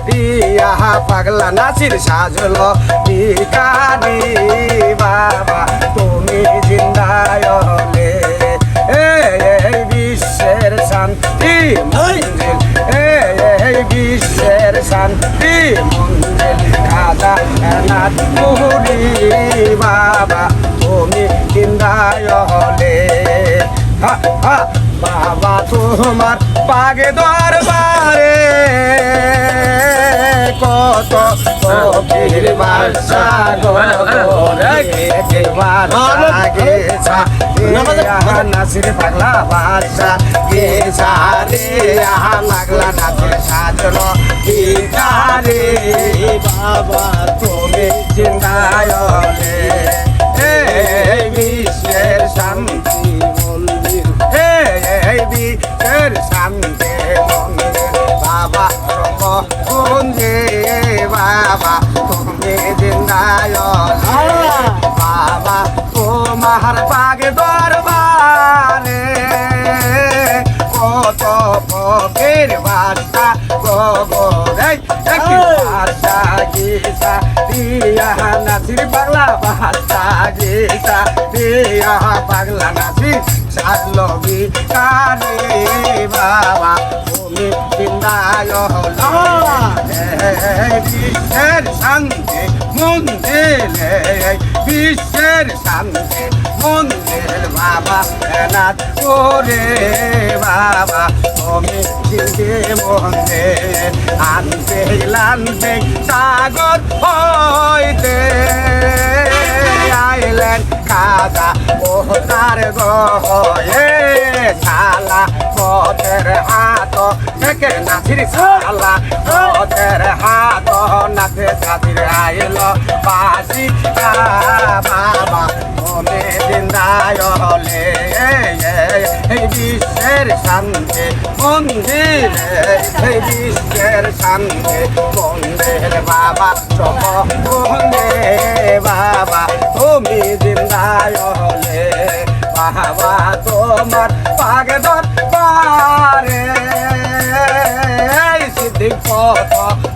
দিয়া পাগলা নাচির সাজলো ভিখারি বাবা তুমি জিন্দায় হলে এই বিশ্বের শান্তি মঞ্জিল এই বিশ্বের শান্তি মঞ্জিল খাজা নাথ মুহুরি বাবা তুমি জিন্দায় হলে বাবা তোমার পাগে দরবারে কত ফকির বাদশা নাসির পাগলা বাদশা গেছা রে লাগলা নাচে সাজলো ভিখারি বাবা তুমি জিন্দায় হলে এই বিশ্বের শান্তি মন্দির এই বিশ্বের শান্তি মন্দির বাবা কুঞ্জে বাবা তুমি জিন্দায় হলে বাবা তোমার পাগে দরবারে কত ফকির বাদশা গো রে বাদশা গীতা দিয়া নাচির পাগলা বাদশা গীতা দিয়া পাগলা নাচির সাজলো ভিখারি বাবা তুমি জিন্দায় হলো বিশ্বের শান্তি মন্দির বিশ্বের শান্তি মন্দির বাবা নাথ করে বাবা তুমি জিন্দে মন্দির আনতে লানতে সাগর হইতে আইলেন খাজা ও তার গয়ে শালা পথের হাত থেকে নাচির শালা পথের হাত নাচে নাচির আইল বাসি বাবা তুমি জিন্দায় হলে এই বিশ্বের শান্তি মন্দির এই বিশ্বের শান্তি মন্দির বাবা সপনে বাবা তুমি জিন্দায় হলে বাবা তোমার পাগে দরবারে সিদ্ধি পথ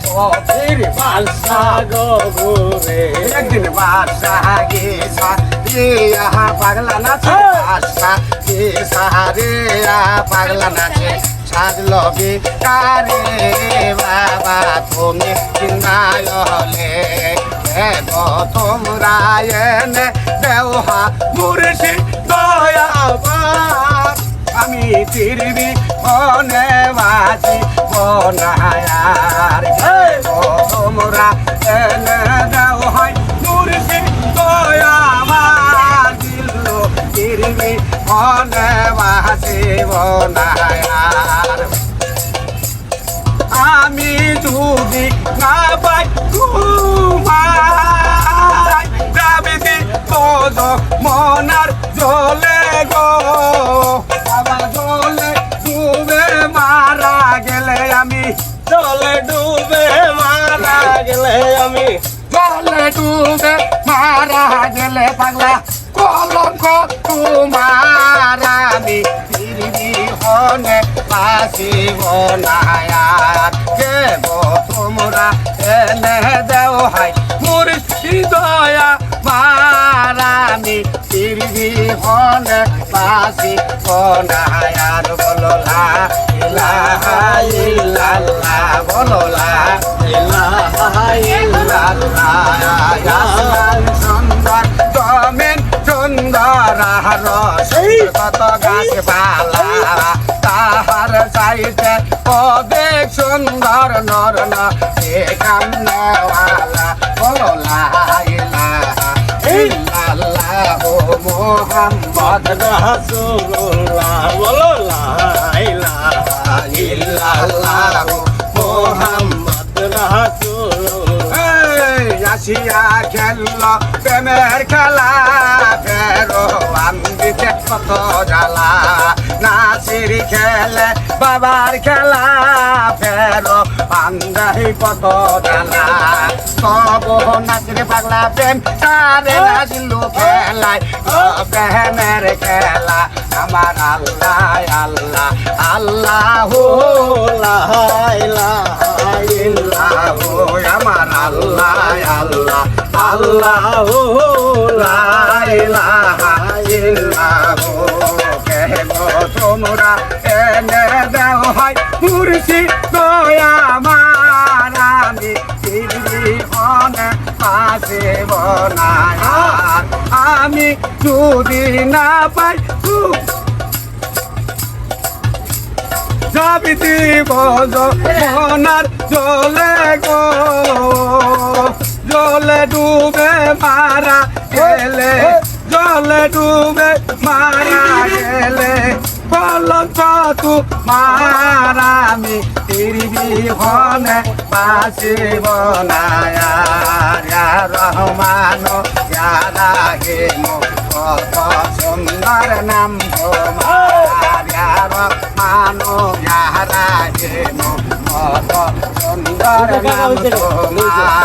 ফকির বাদশা গরে একদিন বাদশা গেছা দিয়া পাগলা নাচে বাদশা গেছা রে পাগলা নাচে সাজলো ভিখারি বাবা তুমি জিন্দায় হলে তোমরা এনে দেওহা মুর্শিদ দয়াবান আমি তিরবি মনে বাজি বনায়ার তোমরা এনে দেওহা মুর্শিদ দয়াবান দিল তিরবি মনে বাজি বনায়ার আমি যদি না পাই তোমার দাবিদি তোজ মনার জলে গো আমার জলে ডুবে মারা গেলে আমি জলে ডুবে মারা গেলে আমি জলে ডুবে মারা গেলে পাগলা কলঙ্ক তোমার আমি ফিরবি হনে বাসিব না আর দেব তোমরা এনে দেও হাই মুর্শিদ দয়া মারামি ফিরবি হনে বাসিব না আর বলো লা ইলাহা ইল্লাল্লাহ বলো লা ইলাহা ইল্লাল্লাহ আসমান সুন্দর জমিন সুন্দর রসই কত গাছপালা তাহার চাইতে অধিক সুন্দর নর কান্নাওয়ালা বলো লা ইলাহা ইল্লাল্লাহু মুহাম্মদ রাসূলুল্লাহ বলো লা ইলাহা ইল্লাল্লাহু মুহাম্মদ রাসূলুল্লাহ আসিয়া খেলল প্রেমের খেলা ফেরো আন্দিতে কত জ্বালা নাসির খেলে বাবার খেলা ফেরো আন্দাই কত জ্বালা তব নাচরে পাগলা প্রেম তারে নাচিলু খেলায় প্রেমের খেলা আমার আল্লাহ আল্লাহ আল্লাহ আমার আল্লাহ আল্লাহ আল্লাহ তোমরা এনে দেও হয় মুর্শি দয়া আমার আমি হনে পাশে বনায় আমি যদি না পাই যাবি দিব সোনার জলে গো জলে ডুবে মারা গেলে জলে ডুবে মারা গেলে বলছ তু মারামি তিরবি হনে বাসিব না রহমান রাহিম কত সুন্দর নাম রহমান রাহিম কত সুন্দর নাম তোমার